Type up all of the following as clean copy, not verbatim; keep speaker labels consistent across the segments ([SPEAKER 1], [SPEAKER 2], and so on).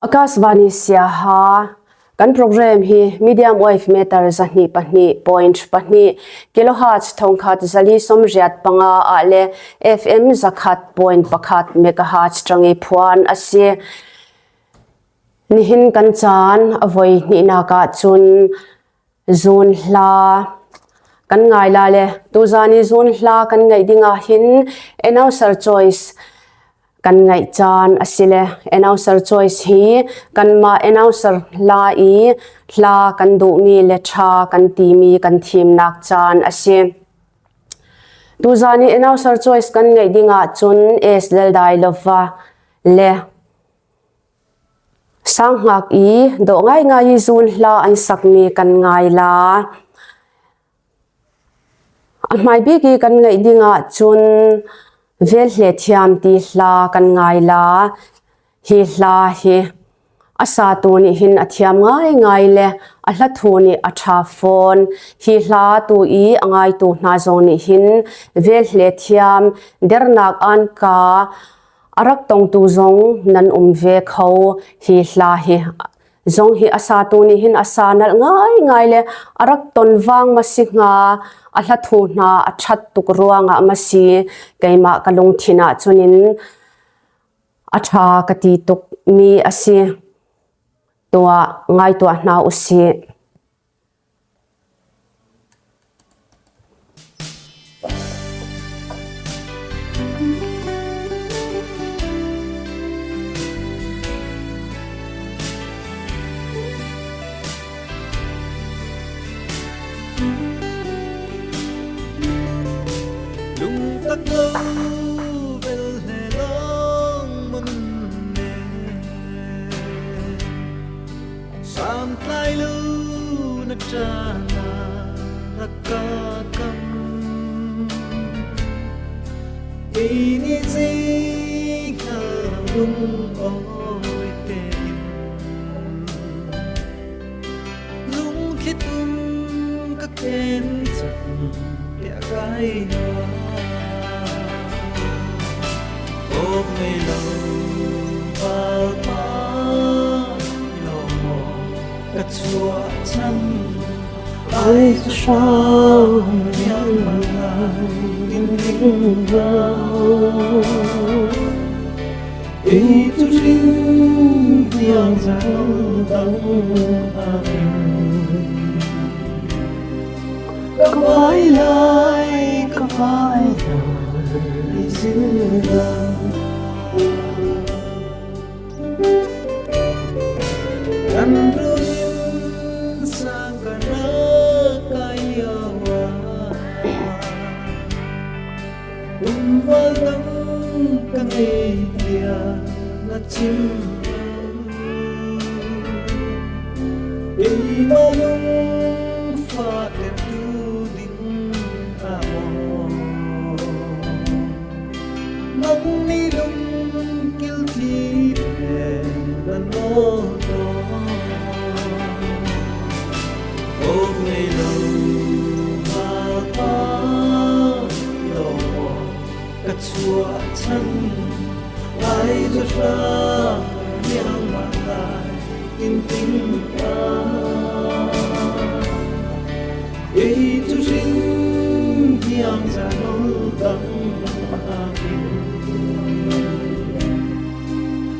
[SPEAKER 1] Akashvani Siaha kan program hi medium wave meter zahni pahni point pahni kilohertz thongkhat zali somriat panga ale FM zakhat point pakhat megahertz tangi phuan ase nihin kan chan avoi ni na ka chun zone hla kan ngai la le tu zani zone hla kan ngai dinga hin announcer choice kan ngai chan asile announcer choice hi kan ma announcer la i hla kan du mi le tha kan ti mi kan thim nak chan ase tu zani announcer choice kan ngai dinga chun es del dai lova le sang ngak i do ngai ngai zun hla an sak mi kan ngai la mai bi ki kan ngai dinga chun vel hle thiam ti hla kan ngai la hi hla hi asa tu ni hin athiam ngai ngai le a hla thu ni a tha phone hi hla tu i angai tu na zong ni hin vel hle thiam dernak an ka arak tong tu zong nan ve kho hi hla hi zong hi asa tu ni hin asa nal ngai ngai le arak ton wang masinga a hla thu na a that tuk ruanga masi keima kalung thina chunin a tha ka ti tuk mi ase tua ngai tua na usi
[SPEAKER 2] tắc lâu vel he long mun ne sam tlai lu na cha na rakka kam ini zi ka lung oi te lung khitum ka ken chang ya gai ôm mây lâu bao ta lâu mò cất chua chân ai cho sao nhớ lại tin tin vào ý tu riêng yang giàu đắng có vai lại có vai lại giữa kan ruin sakana kayawa umbalam kangelia na chim imalung fa te tu din amo magni lung kil thi dan mo ôm mây lâu bao ta lâu mò cất chua chân ai cho ra nhang mà lại tin tin ta ý tu riêng yang ra nỗi đắng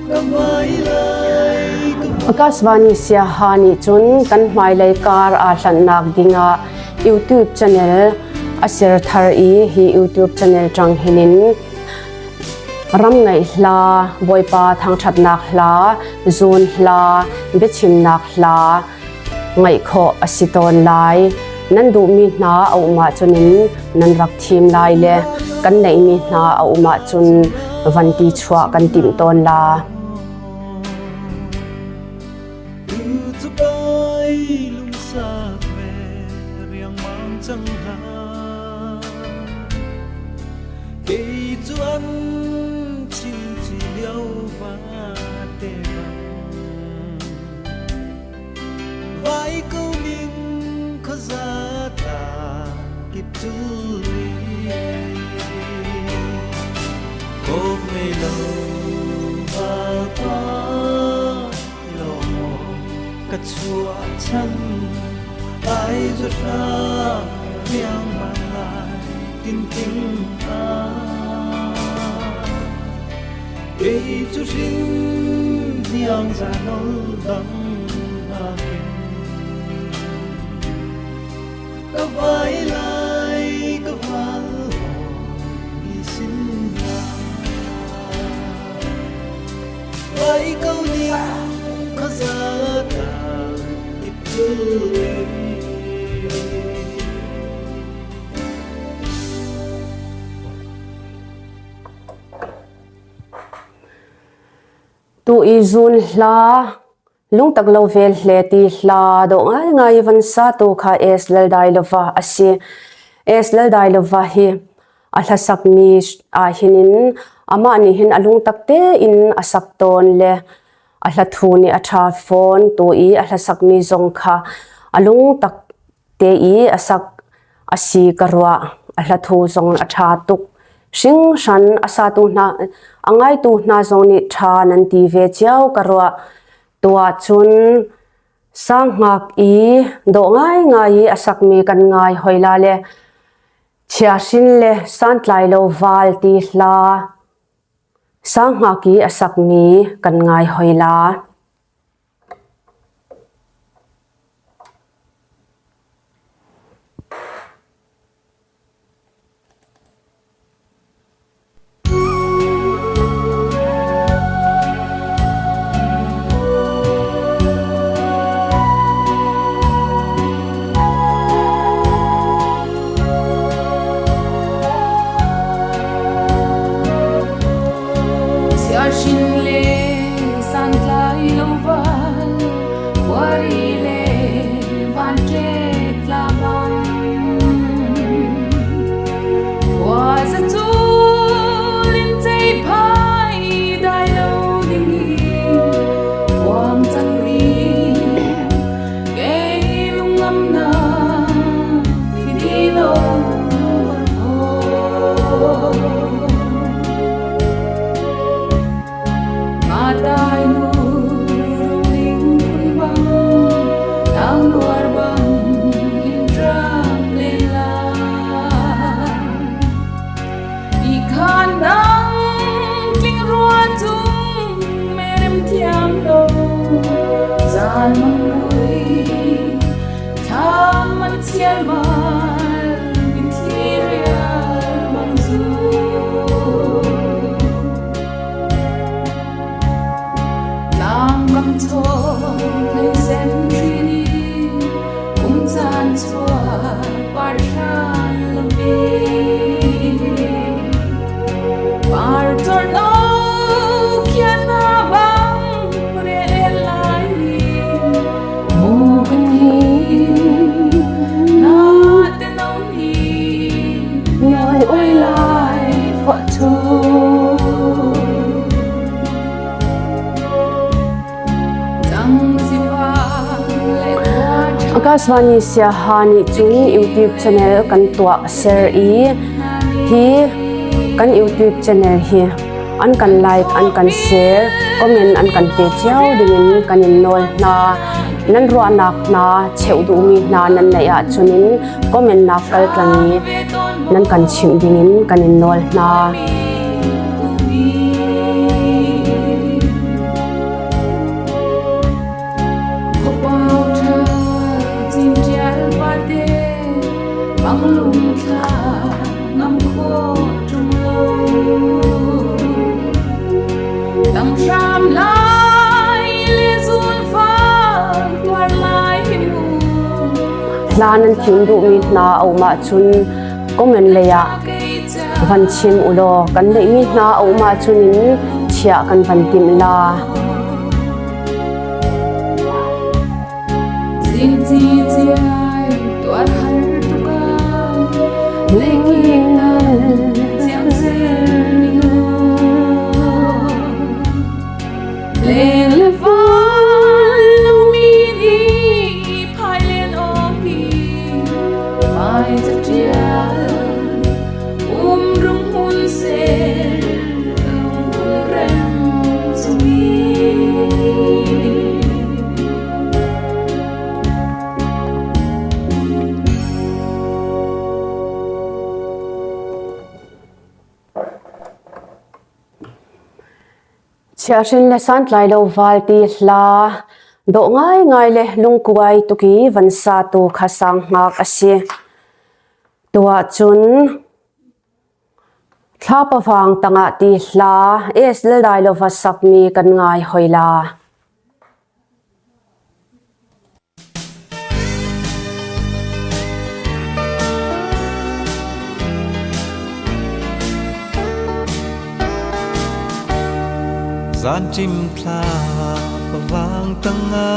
[SPEAKER 2] cầm vai lại
[SPEAKER 1] Akashvani Siaha ni chun kan hmai lai kar a hlan nak dinga YouTube channel asir thar i hi YouTube channel tang hinin ram ngai hla boipa thang that nak hla zone hla bechim nak hla ngai kho asiton lai nan du mi na au ma chunin nan rak thim lai le kan nei mi na au ma chun vanti chua kan tim ton la
[SPEAKER 2] cây chuan chim chỉ liêu và tê vai câu mình có giá ta kịp tu ôm mây lâu và ta cả chùa chân ai rồi ra miang mà lại tin tin ta ấy chú xin miang ra nó đắng à kia cả vai lại cả vai đi xin nhà vai câu đi có giá cả ít tươi
[SPEAKER 1] tu izun la lung tak lo vel hle ti hla do ngai van sa tu kha eslal dai lova asi eslal dai lova hi ahlasak mi a hinin ama ni hin alung takte in asak ton le ahlathu ni atha phone tu I ahlasak mi zong kha alung tak te I asak asi karwa ahlathu zong atha tuk sing shan asatu na angai tu na zong ni tha nan ti ve chiao karwa tua chun sang ngak I do ngai asak mi kan ngai hoila le chia sin le san tlai lo wal ti hla sang ngak I asak mi kan ngai hoila Akashvani Siaha ni chun YouTube channel kan tua share I hi kan YouTube channel hi an kan like an kan share comment an kan pe chau dingin kanin nol na nan ro anak na cheu du mi na nan na ya chunin comment na kal tlangi nan kan chim dingin kanin nol na lanan thing du mi na au ma chun comment le ya van chim ulo kan le mi na au ma chunin chia kan van tim la
[SPEAKER 3] Jin ji ji ai tuan har tu ka leking jiang se ni le le va lu mi ni phai len o pi phai za tia rung hun se rem su mi
[SPEAKER 1] Chiarin le san tlai lo wal ti hla do ngai ngai le lungkuai tuki vansa tu khasang ngak ase tua chun thla pawang tanga ti hla es le dai lo vasak mi kan ngai hoila
[SPEAKER 2] gian chim thla vang tanga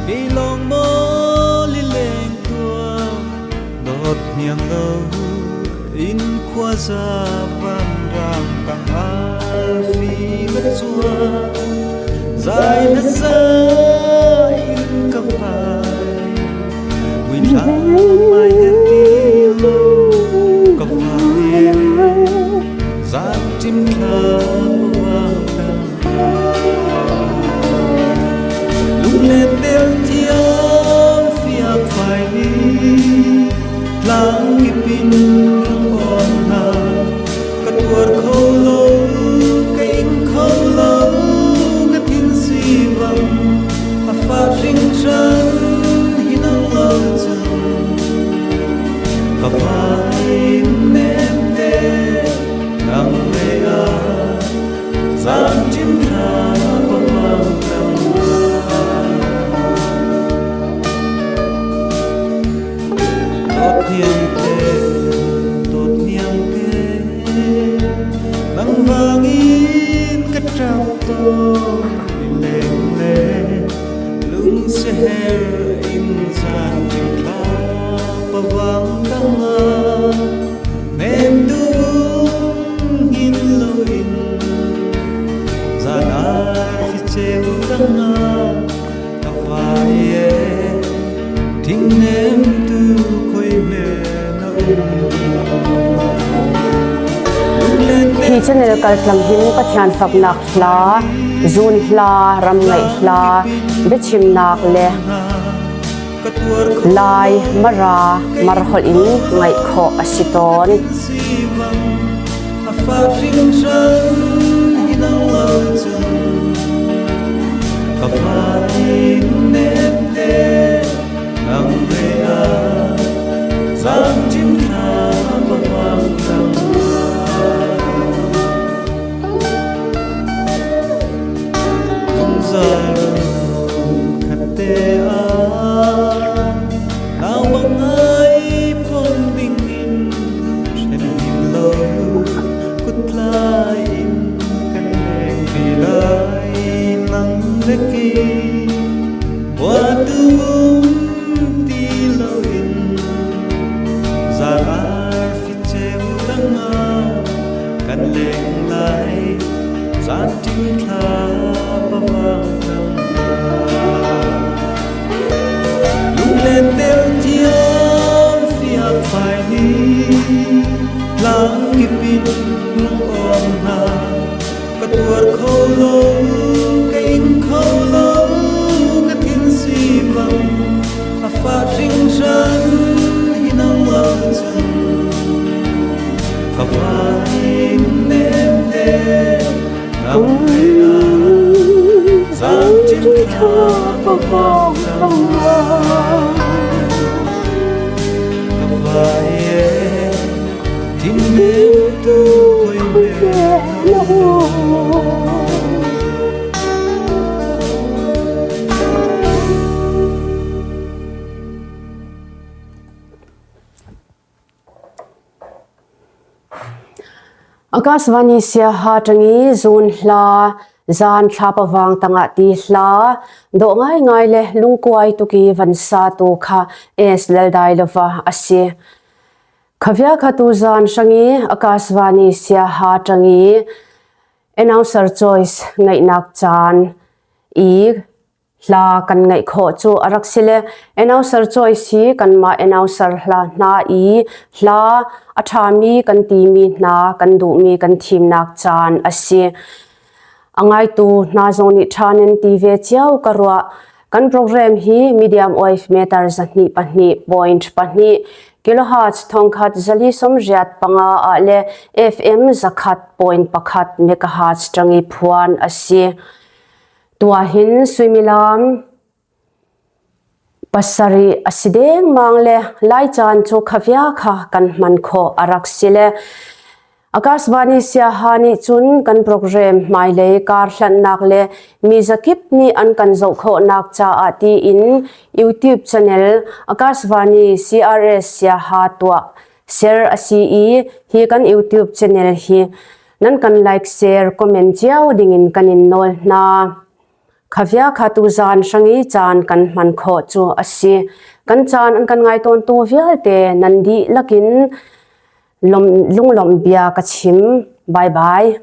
[SPEAKER 2] đi lòng mô li lên tua đột nhang lâu in qua ra van rang tang phi mất xua dài hết ra in cặp vai quỳnh lang mai hết tiêu cặp vai gian chim thla lên đêm thiêng phía phải đi lang kịp pin rong on na cất quật khâu lâu cái in khâu lâu cái tin si vang pha rinh trân hin ang lâu chân cặp vai ném tê đang về gian chim thla tốt niang ke nang vangin ka trao to leng le lung se her in san jing tha pawang tanga nem du hin lo in zana fi cheu tanga ka vai e thing nem tu
[SPEAKER 1] hi channel kaltlang hin pathian faknak hla zun hla ram ngai hla bechim nak le lai mara marhol in ngai kho asiton Akashvani Siaha tangi zun hla zan thla pawang tanga ti hla do ngai ngai le lungkuai tuki vansa tu kha es lel dai lova ase khavya khatu zan sangi Akashvani Siaha tangi announcer choice ngai nak chan I hla kan ngai kho chu araksile announcer choice hi kan ma announcer hla na I hla athami kan ti mi na kan du mi kan thim nak chan ase angai tu na zoni thanin TV chiao karwa kan program hi medium wave matters ni pani point pani kilohertz thongkhat zali somriat panga ale FM zakhat point pakhat megahertz tangi phuan asi tuahin suimilam pasari asideng mangle lai chan chu khavya kha kan man kho araksile Akashvani Siaha ni chun kan program mai le kar hlan nak le mi zakip ni an kan zo kho nak cha ati in YouTube channel Akashvani CRS Siaha tua share asi hi kan YouTube channel hi nan kan like share comment chiao dingin kanin nol na khavya khatu zan sangi chan kan man kho chu asi kan chan an kan ngai ton tu vialte nandi lakin lom lunglom bia kachim bye bye